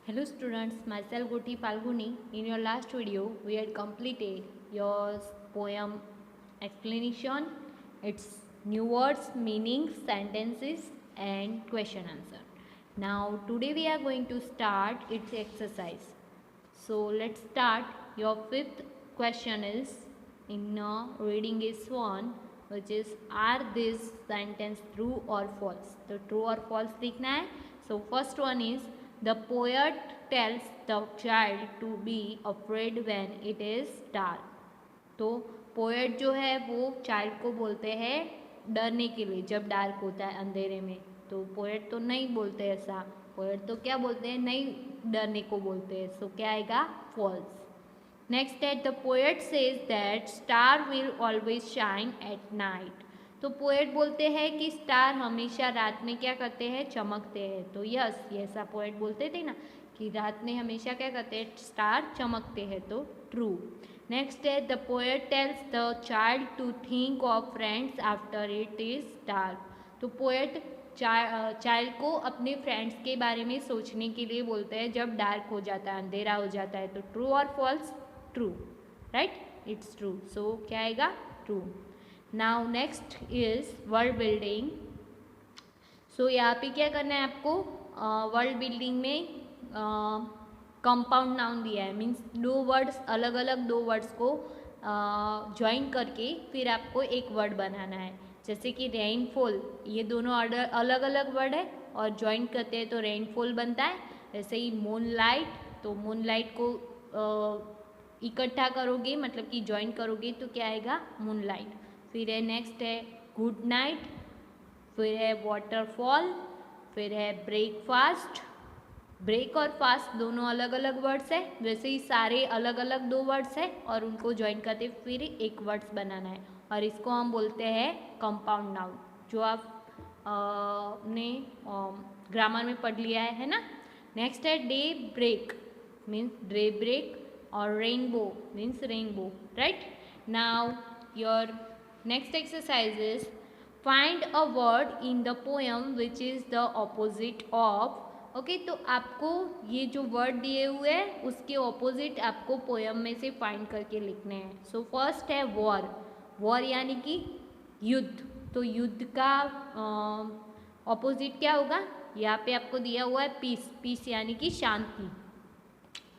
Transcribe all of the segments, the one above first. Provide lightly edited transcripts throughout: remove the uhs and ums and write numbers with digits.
Hello students, myself Goti Falguni. In your last video, we had completed your poem explanation, its new words, meanings, sentences and question answer. Now today we are going to start its exercise. So let's start. Your fifth question is in reading is one, which is are this sentence true or false? तो true or false लिखना है. So first one is the poet tells the child to be afraid when it is dark. तो poet जो है वो child को बोलते हैं डरने के लिए जब डार्क होता है अंधेरे में. तो पोएट तो नहीं बोलते ऐसा. पोएट तो क्या बोलते हैं, नहीं डरने को बोलते हैं. सो क्या आएगा, फॉल्स. नेक्स्ट है the poet says that star will always shine at night. तो पोएट बोलते हैं कि स्टार हमेशा रात में क्या करते हैं, चमकते हैं. तो यस, ये ऐसा पोएट बोलते थे ना कि रात में हमेशा क्या करते हैं, स्टार चमकते हैं. तो ट्रू. नेक्स्ट है the poet tells the child to think of friends after it is dark. तो पोएट चाइल्ड को अपने फ्रेंड्स के बारे में सोचने के लिए बोलते हैं जब डार्क हो जाता है, अंधेरा हो जाता है. तो ट्रू और false, true, right, it's true. So क्या आएगा, true. Now next is word building. So यहाँ पे क्या करना है आपको, वर्ड बिल्डिंग में कंपाउंड नाउन दिया है, मीन्स दो वर्ड्स, अलग अलग दो वर्ड्स को ज्वाइन करके फिर आपको एक वर्ड बनाना है. जैसे कि रेनफॉल, ये दोनों अलग अलग वर्ड है और ज्वाइन करते हैं तो रेनफॉल बनता है. वैसे ही मूनलाइट, तो मूनलाइट को इकट्ठा करोगे मतलब कि ज्वाइन करोगे तो क्या आएगा, मूनलाइट. फिर है नेक्स्ट है गुड नाइट, फिर है वाटरफॉल, फिर है ब्रेकफास्ट. ब्रेक और फास्ट दोनों अलग अलग वर्ड्स है, वैसे ही सारे अलग अलग दो वर्ड्स है और उनको ज्वाइन करते फिर एक वर्ड्स बनाना है और इसको हम बोलते हैं कंपाउंड नाउन, जो आप ने ग्रामर में पढ़ लिया है ना. नेक्स्ट है day break, means day break, और rainbow means rainbow, right. Now your next exercise is find a word in the poem which is the opposite of. Okay, तो आपको ये जो वर्ड दिए हुए हैं उसके ऑपोजिट आपको पोएम में से फाइंड करके लिखने हैं. सो फर्स्ट है वॉर. वॉर यानी कि युद्ध. तो युद्ध का ऑपोजिट क्या होगा, यहाँ पे आपको दिया हुआ है पीस. पीस यानी कि शांति.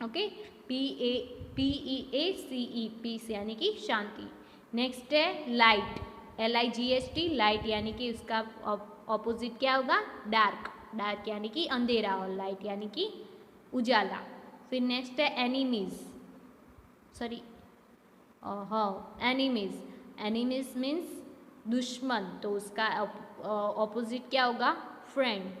ओके, PEACE, पीस यानी कि शांति. नेक्स्ट है लाइट, LIGHT, लाइट यानी कि उसका ऑपोजिट क्या होगा, डार्क. डार्क यानी कि अंधेरा और लाइट यानी कि उजाला. फिर नेक्स्ट है एनिमीज, सॉरी हाँ एनिमीज. एनिमीज मीन्स दुश्मन, तो उसका ऑपोजिट क्या होगा, फ्रेंड.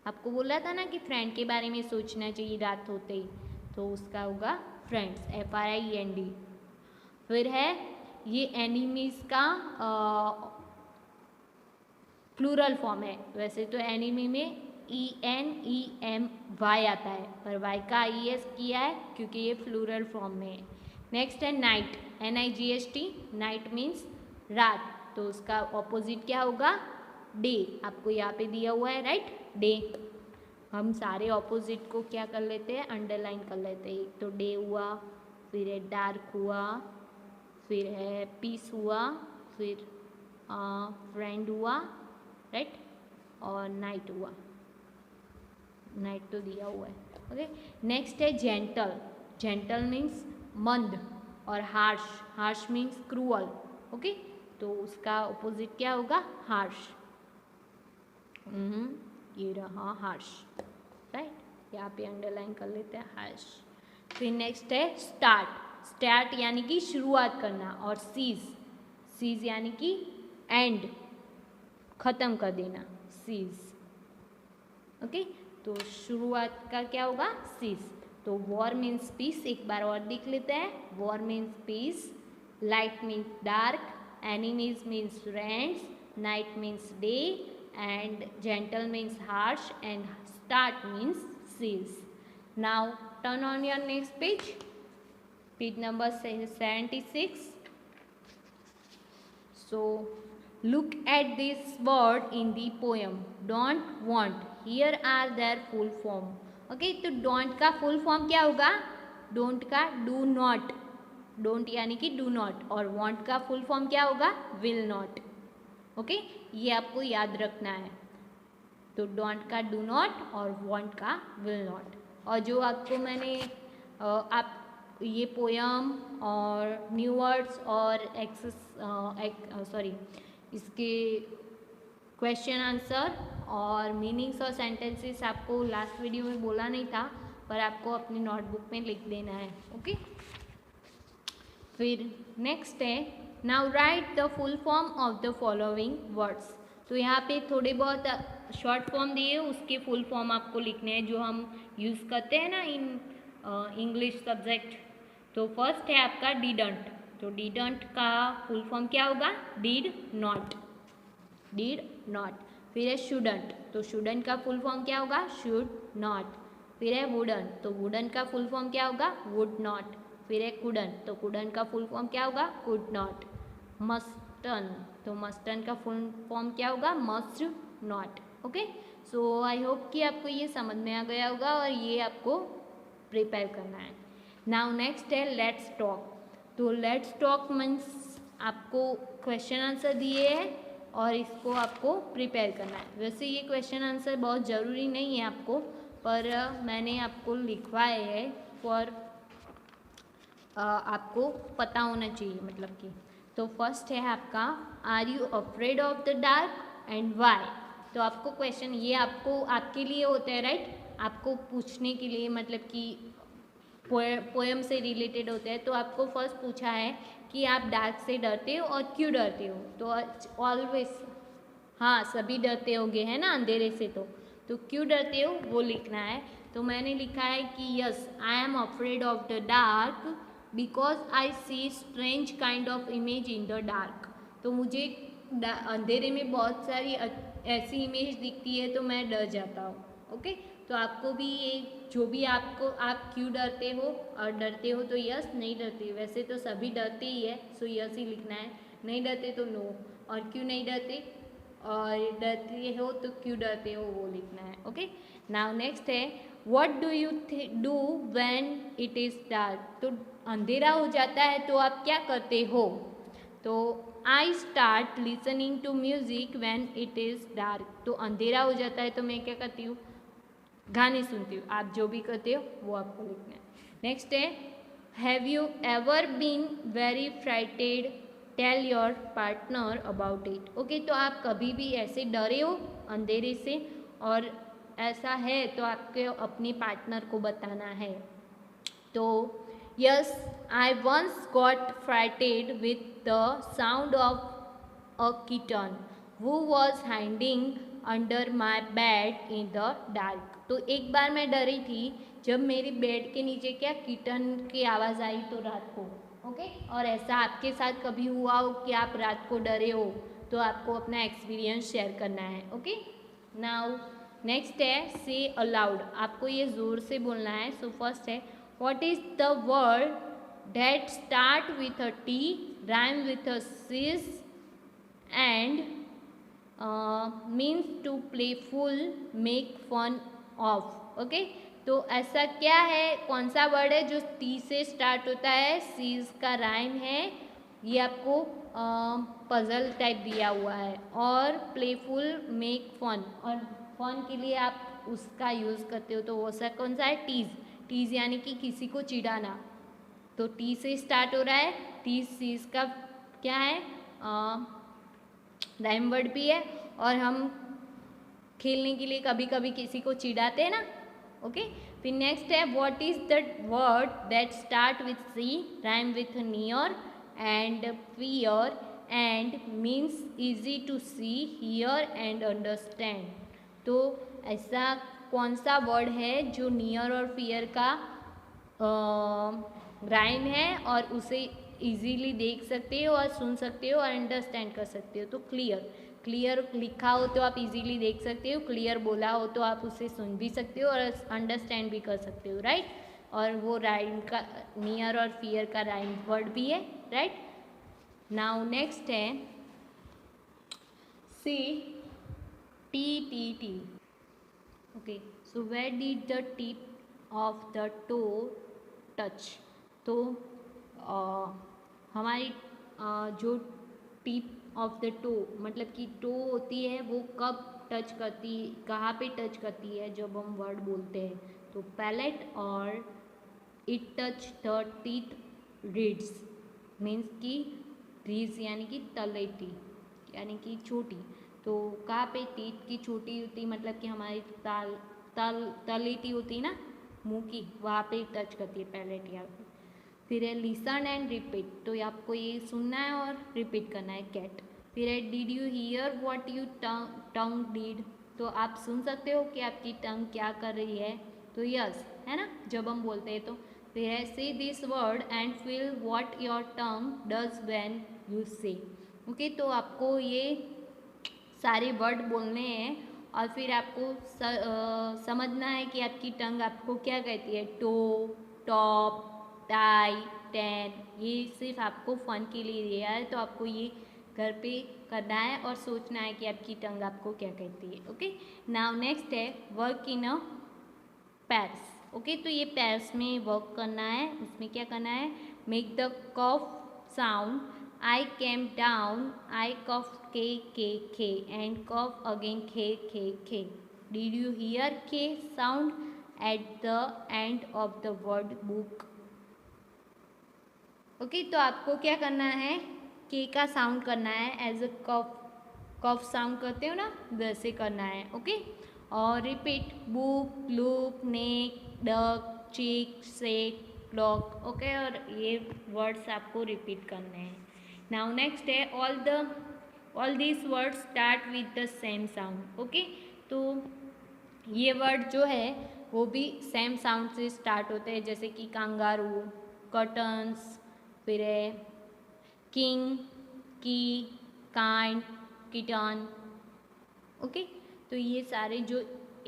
आपको बोला था ना कि फ्रेंड के बारे में सोचना चाहिए रात होते ही, तो उसका होगा फ्रेंड्स, FRIEND. फिर है ये एनिमीज का प्लूरल फॉर्म है. वैसे तो एनिमी में ENEMY आता है, पर Y का IES किया है क्योंकि ये प्लूरल फॉर्म में है. नेक्स्ट है नाइट, NIGHT, नाइट मीन्स रात, तो उसका ऑपोजिट क्या होगा, डे. आपको यहाँ पे दिया हुआ है, राइट, डे. हम सारे ऑपोजिट को क्या कर लेते हैं, अंडरलाइन कर लेते हैं. तो डे हुआ, फिर है डार्क हुआ, फिर है पीस हुआ, फिर फ्रेंड हुआ, राइट, और नाइट हुआ. नाइट तो दिया हुआ है. ओके, नेक्स्ट है जेंटल. जेंटल मीन्स मंद, और harsh, harsh means cruel. Okay, तो उसका ऑपोजिट क्या होगा, हार्श. ये रहा हार्श, राइट, यहाँ पे अंडरलाइन कर लेते हैं, हार्श. फिर नेक्स्ट है स्टार्ट. स्टार्ट यानी कि शुरुआत करना, और सीज, सीज यानी कि एंड, खत्म कर देना, सीज. ओके, तो शुरुआत का क्या होगा, सीज. तो वॉर मीन्स पीस, एक बार और देख लेते हैं. War means peace, light means dark, enemies means friends, night means day, and gentle means harsh, and start means cease. Now turn on your next page, page number 76. So look at this word in the poem. Don't want. Here are their full form. Okay, तो don't का full form क्या होगा? Don't का do not, don't यानी कि do not, और want का full form क्या होगा? Will not. ओके, ये आपको याद रखना है। तो डोंट का डू नॉट और वांट का विल नॉट। और जो आपको मैंने आप ये पोयम और न्यू वर्ड्स और इसके क्वेश्चन आंसर और मीनिंग्स और सेंटेंसेस आपको लास्ट वीडियो में बोला नहीं था, पर आपको अपनी नोटबुक में लिख देना है। ओके, फिर नेक्स्ट है now right the full form of the following words. तो यहाँ पे थोड़े बहुत शॉर्ट फॉर्म दिए, उसके फुल फॉर्म आपको लिखने हैं जो हम यूज़ करते हैं ना इन इंग्लिश सब्जेक्ट। तो फर्स्ट है आपका डिडंट। तो डिडंट का फुल फॉर्म क्या होगा? Did not, did not. फिर है शुडंट। तो शुडंट का फुल फॉर्म क्या होगा? Should not. फिर है वुडन। तो वुडन का फुल फॉर्म क्या होगा? Would not. फिर है कुडन। तो कुडन का फुल फॉर्म क्या होगा? Could not. मस्टन। तो मस्टन का फुल फॉर्म क्या होगा? Must not. Okay, so I hope कि आपको ये समझ में आ गया होगा और ये आपको प्रिपेयर करना है। नाउ नेक्स्ट है लेट्स टॉक। तो लेट्स टॉक मीन्स आपको क्वेश्चन आंसर दिए हैं और इसको आपको प्रिपेयर करना है। वैसे ये क्वेश्चन आंसर बहुत ज़रूरी नहीं है आपको, पर मैंने आपको लिखवाए है फॉर आपको पता होना चाहिए मतलब कि। तो फर्स्ट है आपका are you afraid of the dark and why. तो आपको क्वेश्चन ये आपको आपके लिए होता है राइट, आपको पूछने के लिए मतलब कि पोएम से रिलेटेड होते हैं। तो आपको फर्स्ट पूछा है कि आप डार्क से डरते हो और क्यों डरते हो। तो ऑलवेज हाँ सभी डरते होंगे है ना अंधेरे से। तो क्यों डरते हो वो लिखना है। तो मैंने लिखा है कि yes I am afraid of the dark because I see strange kind of image in the dark. तो मुझे अंधेरे में बहुत सारी ऐसी इमेज दिखती है तो मैं डर जाता हूँ। ओके, तो आपको भी ये जो भी आपको आप क्यों डरते हो और डरते हो तो यस, नहीं डरते वैसे तो सभी डरते ही है सो यस ही लिखना है, नहीं डरते तो नो, और क्यों नहीं डरते और डरते हो तो क्यों डरते हो वो लिखना है। ओके, नाउ नेक्स्ट है what do you do when it is dark. तो अंधेरा हो जाता है तो आप क्या करते हो। तो I start listening to music when it is dark. तो अंधेरा हो जाता है तो मैं क्या करती हूँ? गाने सुनती हूँ। आप जो भी करते हो वो आपको लिखना है। नेक्स्ट है have you ever been very frightened, tell your partner about it. Okay, तो आप कभी भी ऐसे डरे हो अंधेरे से और ऐसा है तो आपके अपने पार्टनर को बताना है। तो yes I once got frightened with the sound of a kitten who was hiding under my bed in the dark. तो एक बार मैं डरी थी जब मेरी बेड के नीचे क्या किटन की आवाज़ आई तो रात को। ओके, और ऐसा आपके साथ कभी हुआ हो कि आप रात को डरे हो तो आपको अपना एक्सपीरियंस शेयर करना है। ओके, नाउ नेक्स्ट है से अलाउड। आपको ये ज़ोर से बोलना है। सो फर्स्ट है what is the word that start with a T, rhyme with a cease and means to playful make fun of. Okay, तो ऐसा क्या है, कौन सा वर्ड है जो टी से स्टार्ट होता है, सीज का राइम है, ये आपको पजल टाइप दिया हुआ है, और प्लेफुल मेक फन, और फन के लिए आप उसका यूज़ करते हो तो वो सा कौन सा है? टीज़। टीज़ यानी कि किसी को चिढ़ाना। तो टी से स्टार्ट हो रहा है, टीज सीज का क्या है? राइम वर्ड भी है, और हम खेलने के लिए कभी कभी किसी को चिढ़ाते हैं ना। ओके, फिर नेक्स्ट है what is the word that start with C, rhyme with near and fear and means easy to see, hear and understand. तो ऐसा कौन सा वर्ड है जो नियर और फियर का राइम है और उसे इजीली देख सकते हो और सुन सकते हो और अंडरस्टैंड कर सकते हो। तो क्लियर, क्लियर लिखा हो तो आप इजीली देख सकते हो, क्लियर बोला हो तो आप उसे सुन भी सकते हो और अंडरस्टैंड भी कर सकते हो, राइट। और वो राइम का नियर और फियर का राइम वर्ड भी है, राइट। नाउ नेक्स्ट है C T T T. Okay, so where did the tip of the toe touch. तो हमारी जो टिप ऑफ द टो मतलब कि टो होती है वो कब टच करती, कहाँ पे टच करती है जब हम वर्ड बोलते हैं, तो पैलेट और it touch the teeth reads means कि रीड्स यानी कि तलेटी यानी कि चोटी। तो कहाँ पे टीथ की चोटी होती मतलब कि हमारी तलेटी होती ना मुंह की, वहाँ पे टच करती है पैलेट यहाँ पे। फिर है लिसन एंड रिपीट, तो आपको ये सुनना है और रिपीट करना है कैट। फिर है did you here what you tongue did, तो आप सुन सकते हो कि आपकी टंग क्या कर रही है, तो यस है ना जब हम बोलते हैं तो। फिर है से this word and feel what your tongue does when you से। ओके, तो आपको ये सारे वर्ड बोलने हैं और फिर आपको समझना है कि आपकी टंग आपको क्या कहती है, टो, टॉप, टाई, टेन। ये सिर्फ आपको फन के लिए दिया है, तो आपको ये घर पे करना है और सोचना है कि आपकी टंग आपको क्या कहती है। ओके, नाउ नेक्स्ट है work in a pairs. Okay, तो ये पैर्स में वर्क करना है, इसमें क्या करना है, make the cough sound, I came down, I cough के एंड कफ अगेन खे। Did you hear K sound at the end of the word book. Okay, तो आपको क्या करना है, के का साउंड करना है एज अ कफ साउंड करते हो ना वैसे करना है। ओके, और रिपीट बुक, लुक, नेक, डक, चिक, सेक, डॉग। ओके, और ये वर्ड्स आपको रिपीट करने हैं। नाउ नेक्स्ट है all these words start with the same sound. Okay, तो ये वर्ड जो है वो भी सेम साउंड से स्टार्ट होते हैं, जैसे कि कांगारू, कर्टन्स, फिर है किंग, की, काइंड, किटन। ओके, तो ये सारे जो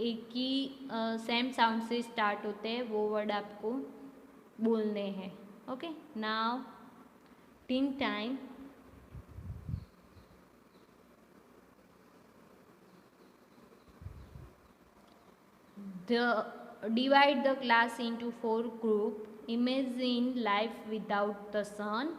एक ही सेम साउंड से स्टार्ट होते हैं वो वर्ड आपको बोलने हैं। Okay, now tin time. Divide the class into 4 groups. Imagine life without the sun.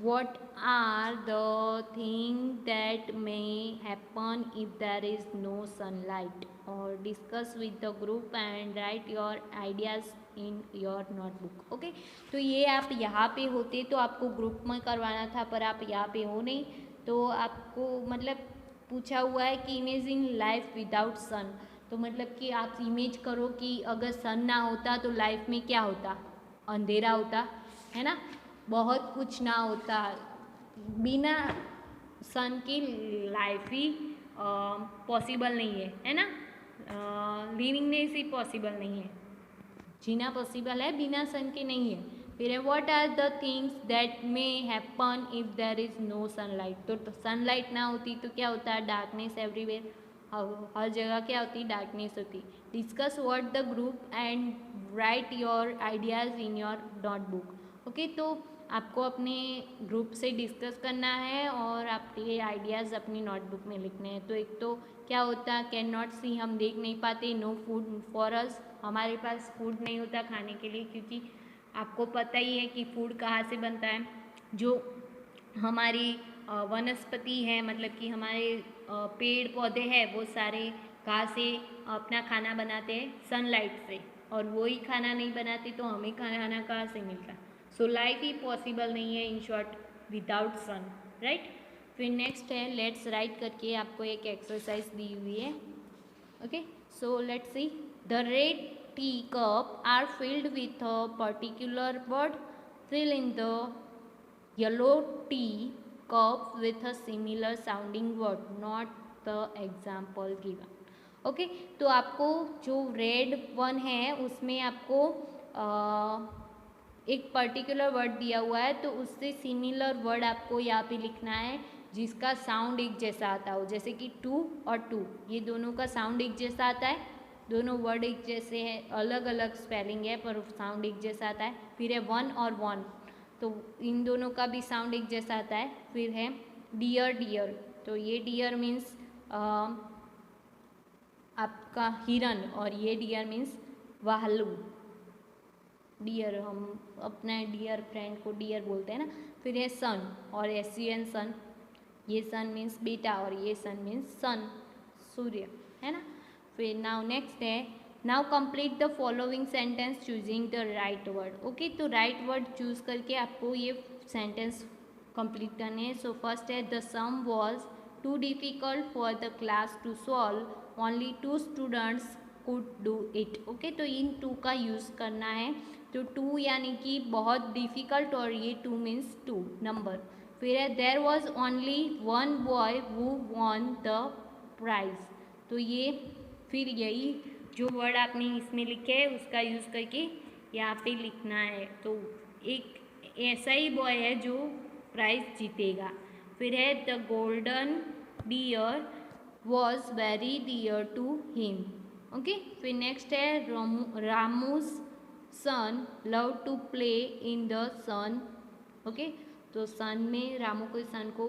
What are the things that may happen if there is no sunlight? Or discuss with the group and write your ideas in your notebook. Okay, तो ये आप यहाँ पे होते तो आपको group में करवाना था, पर आप यहाँ पे हो नहीं, तो आपको मतलब पूछा हुआ है कि इमेजिन लाइफ विदाउट सन, तो मतलब कि आप इमेज करो कि अगर सन ना होता तो लाइफ में क्या होता, अंधेरा होता है ना, बहुत कुछ ना होता, बिना सन की लाइफ ही पॉसिबल नहीं है ना, लिविंगनेस ही पॉसिबल नहीं है, जीना पॉसिबल है बिना सन के नहीं है। फिर है what are the things that may happen if there is no sunlight, तो सनलाइट ना होती तो क्या होता है, डार्कनेस एवरीवेयर, हर जगह क्या होती, डार्कनेस होती। Discuss what the group and right your ideas in your notebook. Okay, तो आपको अपने ग्रुप से डिस्कस करना है और आपके आइडियाज़ अपनी नोटबुक में लिखने हैं। तो एक तो क्या होता है, कैन नॉट सी, हम देख नहीं पाते, नो फूड फॉर अस, हमारे पास फूड नहीं होता खाने के लिए, क्योंकि आपको पता ही है कि फूड कहाँ से बनता है, जो हमारी वनस्पति है मतलब कि हमारे पेड़ पौधे हैं वो सारे कहाँ से अपना खाना बनाते हैं, सनलाइट से, और वही खाना नहीं बनाते तो हमें खाना कहाँ से मिलता, सो लाइफ ही पॉसिबल नहीं है in short without sun, right. फिर नेक्स्ट है लेट्स राइट करके आपको एक एक्सरसाइज दी हुई है। Okay, so let's see, the red tea cup are filled with a particular word, fill in the yellow tea cup with a similar sounding word, not the example given. Okay, तो आपको जो red one है उसमें आपको एक particular word दिया हुआ है, तो उससे सिमिलर वर्ड आपको यहाँ पे लिखना है जिसका साउंड एक जैसा आता हो, जैसे कि टू और टू, ये दोनों का साउंड एक जैसा आता है, दोनों वर्ड एक जैसे हैं, अलग अलग स्पेलिंग है पर साउंड एक जैसा आता है। फिर है वन और वन, तो इन दोनों का भी साउंड एक जैसा आता है। फिर है डियर डियर, तो ये डियर मीन्स आपका हिरन, और ये डियर मीन्स भालू। डियर, हम अपने डियर फ्रेंड को डियर बोलते हैं ना। फिर है सन, और SUN सन, ये सन मीन्स बेटा और ये सन मीन्स सन, सूर्य, है ना। फिर नाउ नेक्स्ट है, now complete the following sentence choosing the right word. Okay, तो राइट वर्ड चूज करके आपको ये सेंटेंस कंप्लीट करने हैं। सो फर्स्ट है, the sum was too difficult for the class to solve, only 2 students could do it. Okay, तो इन 2 का यूज़ करना है। तो 2 यानी कि बहुत डिफ़िकल्ट, और ये 2 मीन्स 2 नंबर। फिर है, there was only 1 boy who won the prize. तो ये फिर यही जो वर्ड आपने इसमें लिखे है उसका यूज़ करके यहाँ पे लिखना है। तो एक ऐसा ही बॉय है जो प्राइज जीतेगा। फिर है, the golden deer was very dear to him. Okay, फिर नेक्स्ट है, Ramu's son love to play in the sun. Okay, तो सन में रामू को सन को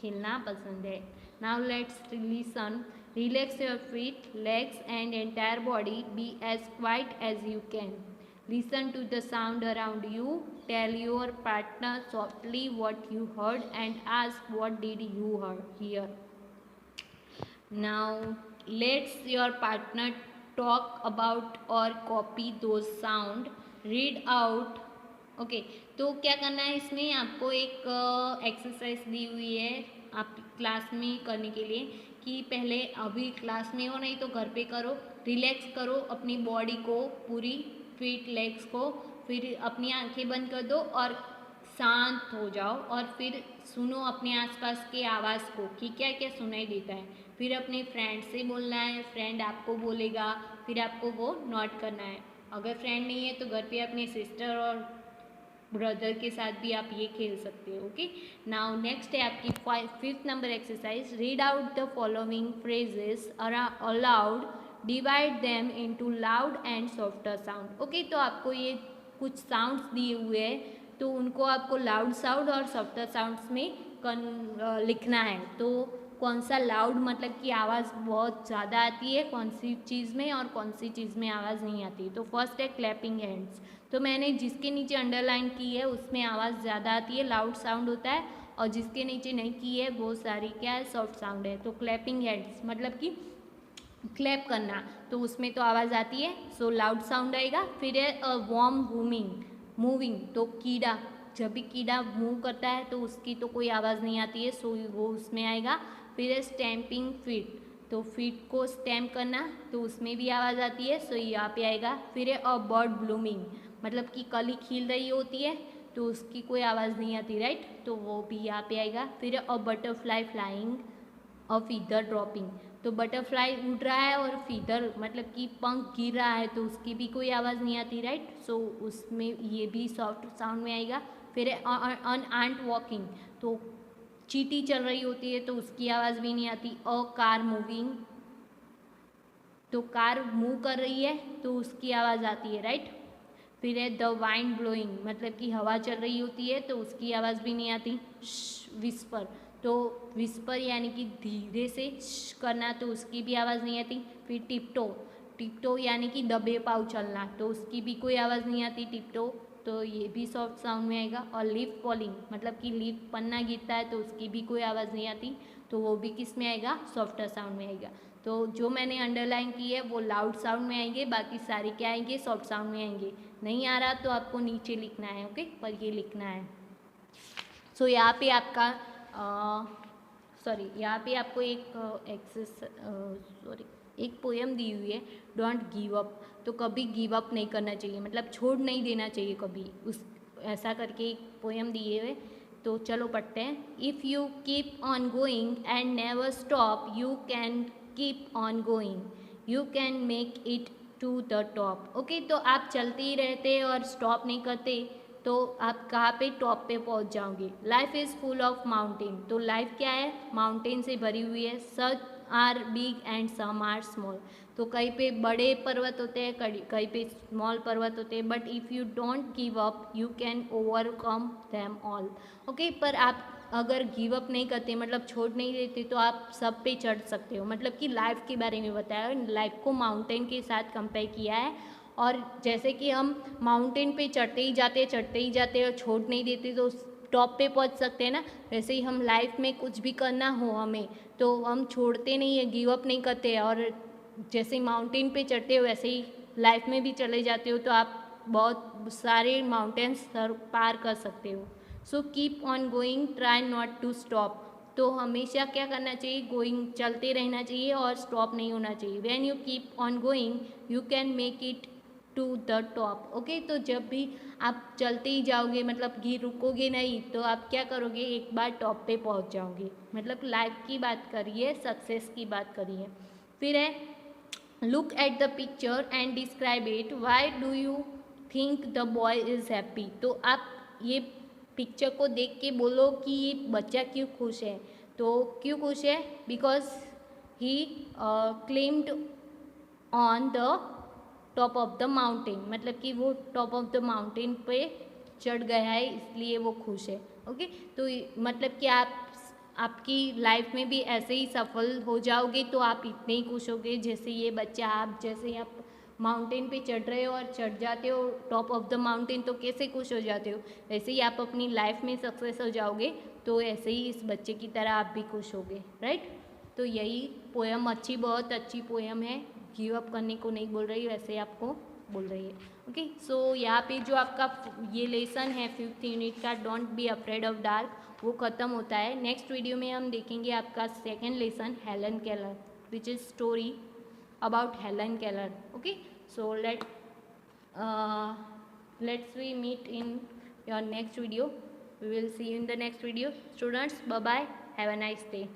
खेलना पसंद है। Now let's listen, relax your feet, legs and entire body, be as quiet as you can, listen to the sound around you, tell your partner softly what you heard and ask what did you hear. Now let's your partner talk about or copy those sound, read out. Okay, तो क्या करना है इसमें, आपको एक exercise दी हुई है आप क्लास में करने के लिए, कि पहले अभी क्लास में हो नहीं तो घर पे करो, रिलैक्स करो अपनी बॉडी को पूरी, फीट लेग्स को, फिर अपनी आंखें बंद कर दो और शांत हो जाओ, और फिर सुनो अपने आसपास के आवाज़ को कि क्या क्या सुनाई देता है। फिर अपने फ्रेंड से बोलना है, फ्रेंड आपको बोलेगा, फिर आपको वो नोट करना है। अगर फ्रेंड नहीं है तो घर पे अपने सिस्टर और ब्रदर के साथ भी आप ये खेल सकते हो। ओके, नाउ नेक्स्ट है आपकी 5th number exercise, read out the following phrases allowed, divide them into loud and softer sound. Okay, तो आपको ये कुछ साउंड्स दिए हुए हैं, तो उनको आपको लाउड साउंड और सॉफ्टर साउंड्स में लिखना है। तो कौन सा लाउड मतलब कि आवाज़ बहुत ज़्यादा आती है कौन सी चीज़ में, और कौन सी चीज़ में आवाज़ नहीं आती। तो फर्स्ट है क्लैपिंग हैंड्स, तो मैंने जिसके नीचे अंडरलाइन की है उसमें आवाज़ ज़्यादा आती है, लाउड साउंड होता है, और जिसके नीचे नहीं की है वो सारी क्या है, सॉफ्ट साउंड है। तो क्लैपिंग हैंड्स मतलब कि क्लैप करना, तो उसमें तो आवाज़ आती है, सो लाउड साउंड आएगा। फिर है वॉर्म मूविंग, तो कीड़ा, जब भी कीड़ा मूव करता है तो उसकी तो कोई आवाज़ नहीं आती है, सो वो उसमें आएगा। फिर है स्टैम्पिंग फीट, तो फीट को स्टैम्प करना, तो उसमें भी आवाज़ आती है, सो यहाँ पे आएगा। फिर है अ बर्ड ब्लूमिंग, मतलब कि कली खिल रही होती है तो उसकी कोई आवाज़ नहीं आती, राइट, तो वो भी यहाँ पे आएगा। फिर है a butterfly flying, a feather dropping, तो बटरफ्लाई उड़ रहा है और फीदर मतलब कि पंख गिर रहा है तो उसकी भी कोई आवाज़ नहीं आती, राइट, सो उसमें ये भी सॉफ्ट साउंड में आएगा। फिर है अन आंट वॉकिंग, तो चींटी चल रही होती है तो उसकी आवाज़ भी नहीं आती। अ कार मूविंग, तो कार मूव कर रही है तो उसकी आवाज़ आती है, राइट। फिर है द वाइंड ब्लोइंग, मतलब कि हवा चल रही होती है तो उसकी आवाज़ भी नहीं आती। विस्पर, तो विस्पर यानी कि धीरे से करना, तो उसकी भी आवाज़ नहीं आती। फिर टिप्टो यानी कि दबे पाँव चलना, तो उसकी भी कोई आवाज़ नहीं आती टिप्टो, तो ये भी सॉफ्ट साउंड में आएगा। और लीफ फॉलिंग, मतलब कि लीफ पन्ना गिरता है तो उसकी भी कोई आवाज़ नहीं आती, तो वो भी किस में आएगा, सॉफ्टर साउंड में आएगा। तो जो मैंने अंडरलाइन की है वो लाउड साउंड में आएंगे, बाकी सारे क्या आएंगे, सॉफ्ट साउंड में आएंगे। नहीं आ रहा तो आपको नीचे लिखना है, ओके, पर ये लिखना है। सो यहाँ पे आपका यहाँ पे आपको एक पोएम दी हुई है, डोंट गिव अप, तो कभी गिव अप नहीं करना चाहिए, मतलब छोड़ नहीं देना चाहिए कभी, उस ऐसा करके एक पोएम दिए हुए। तो चलो पढ़ते हैं। If you keep on going and never stop, you can keep on going, you can make it to the top. Okay, तो आप चलते ही रहते और स्टॉप नहीं करते तो आप कहाँ पे, टॉप पे पहुँच जाओगे। Life is full of mountain, तो लाइफ क्या है, माउंटेन से भरी हुई है। Some are big and some are small, तो कहीं पे बड़े पर्वत होते हैं, कहीं पे स्मॉल पर्वत होते हैं, but if you don't give up you can overcome them all. Okay, पर आप अगर गिव अप नहीं करते, मतलब छोड़ नहीं देते, तो आप सब पे चढ़ सकते हो। मतलब कि लाइफ के बारे में बताया, लाइफ को माउंटेन के साथ कंपेयर किया है। और जैसे कि हम माउंटेन पे चढ़ते ही जाते हैं और छोड़ नहीं देते तो टॉप पे पहुंच सकते हैं ना, वैसे ही हम लाइफ में कुछ भी करना हो हमें, तो हम छोड़ते नहीं है, गिव अप नहीं करते। और जैसे माउंटेन पे चढ़ते हो वैसे ही लाइफ में भी चले जाते हो, तो आप बहुत सारे माउंटेन्स पार कर सकते हो। So keep on going, try not to stop. तो हमेशा क्या करना चाहिए, गोइंग, चलते रहना चाहिए और स्टॉप नहीं होना चाहिए। When you keep on going you can make it to the top. Okay, तो जब भी आप चलते ही जाओगे, मतलब कि रुकोगे नहीं, तो आप क्या करोगे, एक बार टॉप पे पहुंच जाओगे। मतलब लाइफ की बात करिए, सक्सेस की बात करिए। फिर है look at the picture and describe it, why do you think the boy is happy. तो आप ये पिक्चर को देख के बोलो कि ये बच्चा क्यों खुश है। तो क्यों खुश है, because he claimed on the top of the mountain, मतलब कि वो टॉप ऑफ द माउंटेन पे चढ़ गया है इसलिए वो खुश है। ओके, तो मतलब कि आपकी लाइफ में भी ऐसे ही सफल हो जाओगे तो आप इतने ही खुश होगे जैसे ये बच्चा। आप जैसे आप माउंटेन पे चढ़ रहे हो और चढ़ जाते हो टॉप ऑफ द माउंटेन तो कैसे खुश हो जाते हो, वैसे ही आप अपनी लाइफ में सक्सेस हो जाओगे तो ऐसे ही इस बच्चे की तरह आप भी खुश होगे, राइट। तो यही पोएम बहुत अच्छी पोएम है, गिव अप करने को नहीं बोल रही, वैसे आपको बोल रही है। ओके, सो यहाँ पे जो आपका ये लेसन है 5th यूनिट का, don't be afraid of dark, वो ख़त्म होता है। नेक्स्ट वीडियो में हम देखेंगे आपका second lesson Helen Keller, which is story about Helen Keller. Okay, so let's we meet in your next video. We will see you in the next video. Students, bye bye, have a nice day.